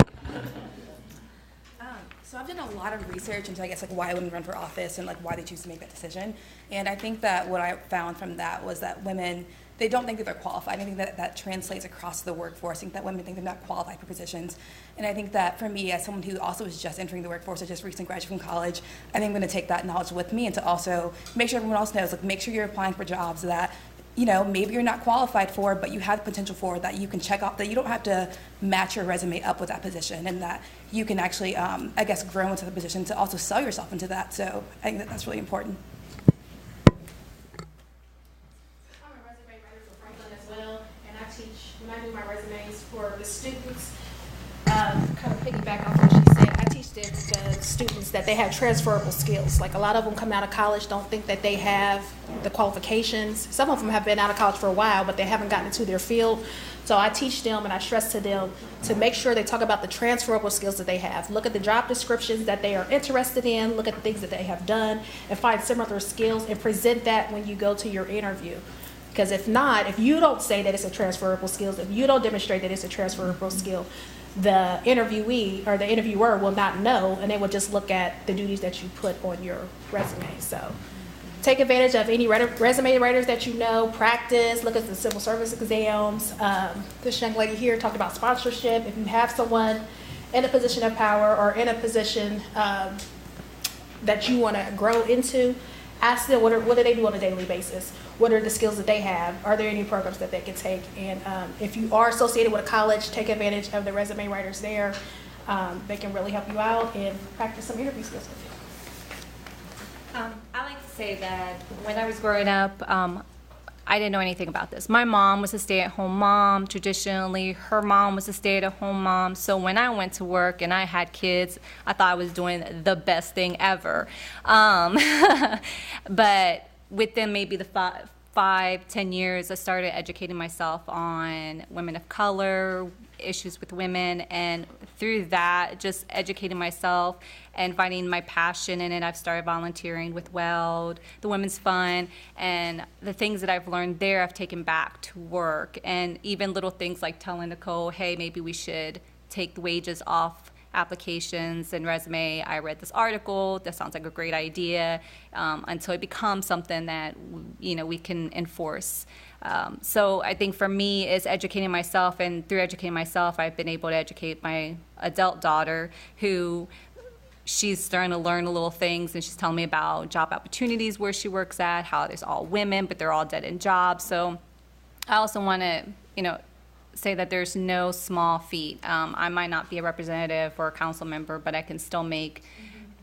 So I've done a lot of research into, I guess, like why women run for office and like why they choose to make that decision. And I think that what I found from that was that women, they don't think that they're qualified. I think that that translates across the workforce. I think that women think they're not qualified for positions. And I think that for me, as someone who also is just entering the workforce or just recently graduated from college, I think I'm going to take that knowledge with me and to also make sure everyone else knows, like make sure you're applying for jobs that, you know, maybe you're not qualified for, but you have the potential for, that you can check off, that you don't have to match your resume up with that position, and that you can actually, I guess, grow into the position to also sell yourself into that. So I think that that's really important. I'm a resume writer for Franklin as well, and I teach, when I do my resumes for the students, kind of piggyback off what she said, I teach the students that they have transferable skills. Like a lot of them come out of college, don't think that they have the qualifications. Some of them have been out of college for a while, but they haven't gotten into their field. So I teach them and I stress to them to make sure they talk about the transferable skills that they have. Look at the job descriptions that they are interested in, look at the things that they have done, and find similar skills and present that when you go to your interview. Because if not, if you don't say that it's a transferable skill, if you don't demonstrate that it's a transferable skill, the interviewee or the interviewer will not know, and they will just look at the duties that you put on your resume. So take advantage of any resume writers that you know, practice, look at the civil service exams. This young lady here talked about sponsorship. If you have someone in a position of power or in a position that you want to grow into, ask them what do they do on a daily basis? What are the skills that they have? Are there any programs that they can take? And if you are associated with a college, take advantage of the resume writers there. They can really help you out and practice some interview skills with you. I like to say that when I was growing up, I didn't know anything about this. My mom was a stay-at-home mom. Traditionally, her mom was a stay-at-home mom. So when I went to work and I had kids, I thought I was doing the best thing ever. But within maybe the 5-10 years, I started educating myself on women of color, issues with women, and through that, just educating myself and finding my passion in it, I've started volunteering with WELD, the Women's Fund, and the things that I've learned there I've taken back to work. And even little things like telling Nicole, hey, maybe we should take the wages off applications and resume. I read this article, that sounds like a great idea, until it becomes something that, you know, we can enforce. So I think for me is educating myself, and through educating myself, I've been able to educate my adult daughter, who she's starting to learn a little things, and she's telling me about job opportunities where she works at, how there's all women, but they're all dead-end jobs. So I also want to, you know, say that there's no small feat. I might not be a representative or a council member, but I can still make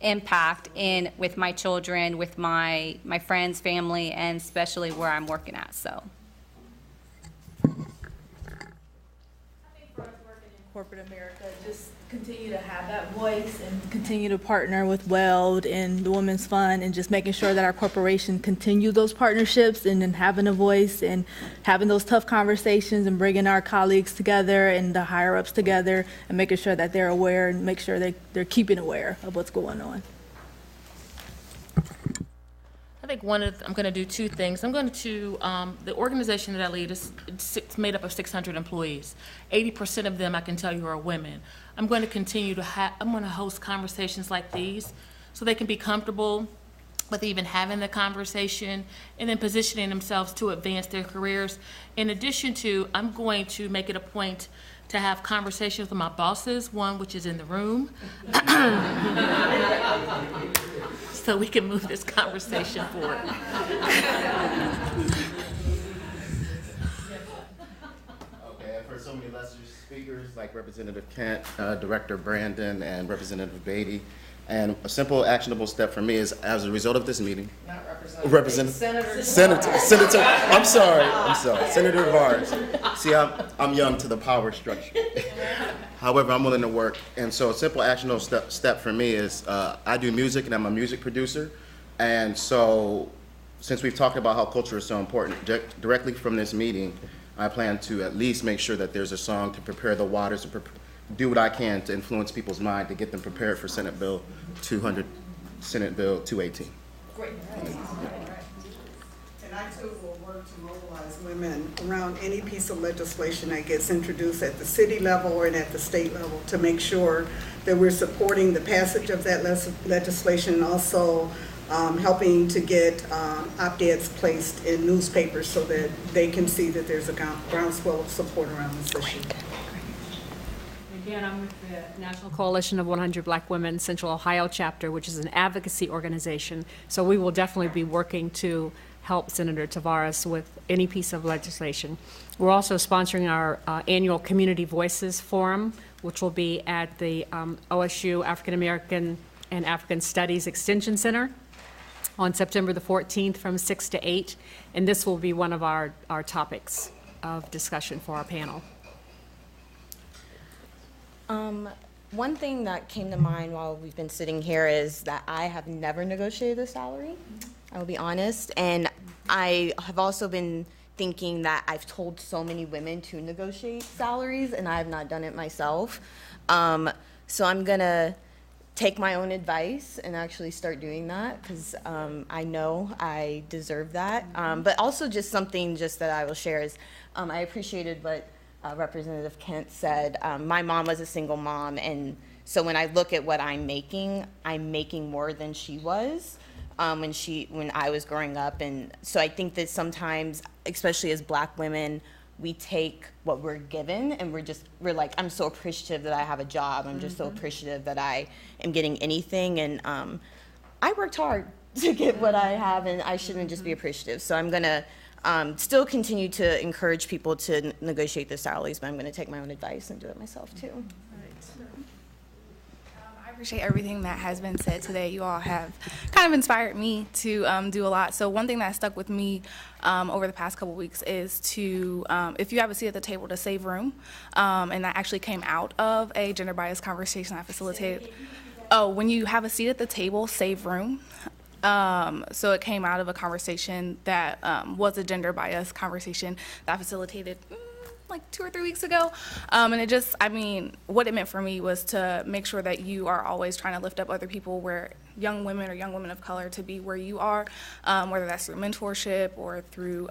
impact with my children, with my friends, family, and especially where I'm working at. So. Corporate America, just continue to have that voice and continue to partner with WELD and the Women's Fund, and just making sure that our corporation continue those partnerships, and then having a voice and having those tough conversations and bringing our colleagues together and the higher ups together and making sure that they're aware and make sure they're keeping aware of what's going on. I think I'm going to do two things. I'm going to, the organization that I lead is it's made up of 600 employees. 80% of them, I can tell you, are women. I'm going to continue to I'm going to host conversations like these so they can be comfortable with even having the conversation and then positioning themselves to advance their careers. In addition to, I'm going to make it a point to have conversations with my bosses, one which is in the room, so we can move this conversation forward. Okay, and for so many lesser speakers like Representative Kent, Director Brandon, and Representative Beatty, and a simple actionable step for me is, as a result of this meeting, Not Senator, I'm sorry, Senator Vars. See, I'm young to the power structure. However, I'm willing to work, and so a simple actionable step for me is, I do music and I'm a music producer, and so since we've talked about how culture is so important, directly from this meeting, I plan to at least make sure that there's a song to prepare the waters, to do what I can to influence people's mind, to get them prepared for Senate Bill 200, Senate Bill 218. Great. And I too will work to mobilize women around any piece of legislation that gets introduced at the city level or at the state level to make sure that we're supporting the passage of that legislation and also helping to get op-eds placed in newspapers so that they can see that there's a groundswell of support around this issue. Again, I'm with the National Coalition of 100 Black Women Central Ohio chapter, which is an advocacy organization. So we will definitely be working to help Senator Tavares with any piece of legislation. We're also sponsoring our annual Community Voices Forum, which will be at the OSU African American and African Studies Extension Center on September the 14th from 6 to 8. And this will be one of our topics of discussion for our panel. One thing that came to mind while we've been sitting here is that I have never negotiated a salary, I will be honest, and I have also been thinking that I've told so many women to negotiate salaries and I have not done it myself. So I'm gonna take my own advice and actually start doing that because I know I deserve that. But also just something just that I will share is I appreciated what Representative Kent said. My mom was a single mom, and so when I look at what I'm making more than she was when I was growing up. And so I think that sometimes, especially as Black women, we take what we're given and we're like, I'm so appreciative that I have a job. I'm just so appreciative that I am getting anything. And I worked hard to get what I have, and I shouldn't just be appreciative. So I'm gonna still continue to encourage people to negotiate their salaries, but I'm going to take my own advice and do it myself too. I appreciate everything that has been said today. You all have kind of inspired me to do a lot. So one thing that stuck with me over the past couple weeks is to, if you have a seat at the table, to save room. And that actually came out of a gender bias conversation I facilitated. Oh, when you have a seat at the table, save room. So it came out of a conversation that was a gender bias conversation that I facilitated like 2 or 3 weeks ago. And it just, I mean, what it meant for me was to make sure that you are always trying to lift up other people, where young women or young women of color, to be where you are, whether that's through mentorship or through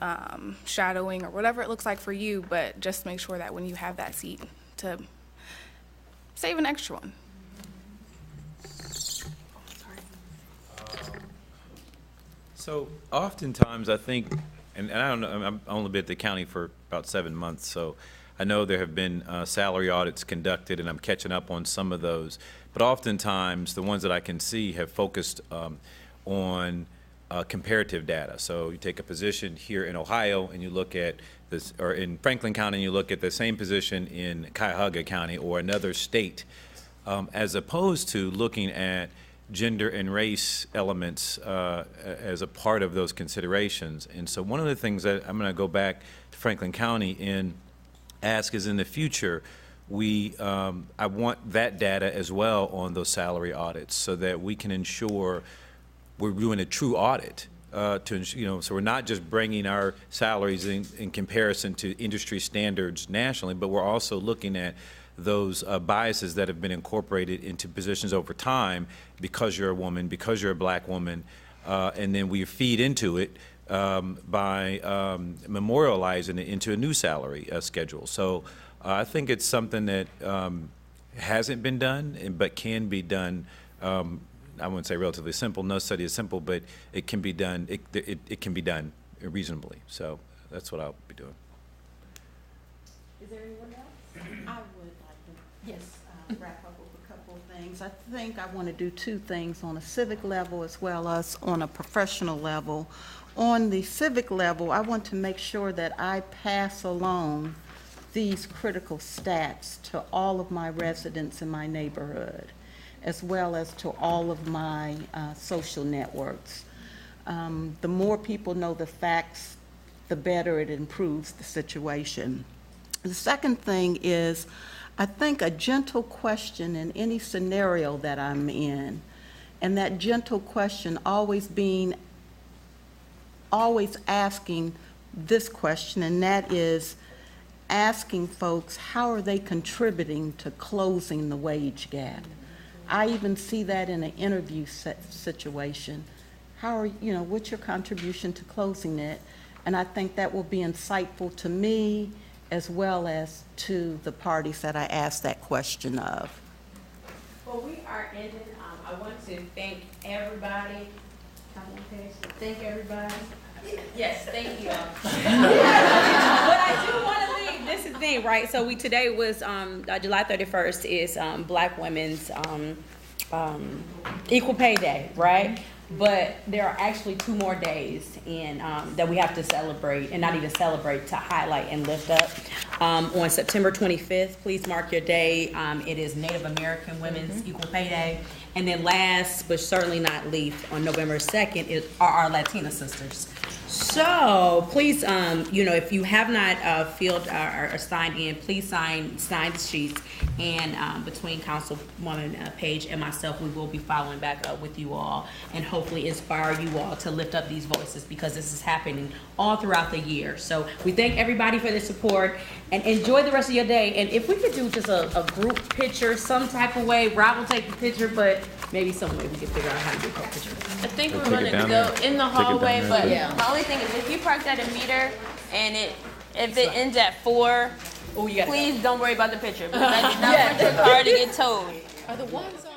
shadowing or whatever it looks like for you, but just make sure that when you have that seat, to save an extra one. So oftentimes I think, and I don't know, I've only been at the county for about 7 months, so I know there have been salary audits conducted, and I'm catching up on some of those. But oftentimes, the ones that I can see have focused on comparative data. So you take a position here in Ohio, and you look at this, or in Franklin County, and you look at the same position in Cuyahoga County or another state, as opposed to looking at gender and race elements as a part of those considerations. And so one of the things that I'm going to go back to Franklin County and ask is, in the future, I want that data as well on those salary audits so that we can ensure we're doing a true audit. So we're not just bringing our salaries in comparison to industry standards nationally, but we're also looking at those biases that have been incorporated into positions over time because you're a woman, because you're a Black woman, and then we feed into it by memorializing it into a new salary schedule. So I think it's something that hasn't been done, but can be done. I wouldn't say relatively simple. No study is simple, but it can be done. It can be done reasonably. So that's what I'll be doing. Is there anyone else? I would like to wrap up with a couple of things. I think I want to do two things on a civic level as well as on a professional level. On the civic level, I want to make sure that I pass along these critical stats to all of my residents in my neighborhood, as well as to all of my social networks. The more people know the facts, the better it improves the situation. The second thing is, I think a gentle question in any scenario that I'm in, and that gentle question always asking this question, and that is asking folks, how are they contributing to closing the wage gap? I even see that in an interview situation. What's your contribution to closing it? And I think that will be insightful to me as well as to the parties that I asked that question of. Well, we are ending. I want to thank everybody. Thank everybody. Yes, thank you. But I do want to leave. This is the thing, right? So today was July 31st is Black Women's Equal Pay Day, right? But there are actually 2 more days that we have to celebrate, and not even celebrate, to highlight and lift up. On September 25th, please mark your day. It is Native American Women's Equal Pay Day. And then last, but certainly not least, on November 2nd are our Latina sisters. So please, if you have not filled or signed in, please sign the sheets. And between Councilwoman Page and myself, we will be following back up with you all and hopefully inspire you all to lift up these voices, because this is happening all throughout the year. So we thank everybody for their support and enjoy the rest of your day. And if we could do just a group picture, some type of way, Rob will take the picture, but maybe some way we can figure out how to do a picture. I think we're going to go in the hallway, but the only thing is if you parked at a meter and if it ends at 4, please don't worry about the picture, because that's not your car to get towed. Are the ones on?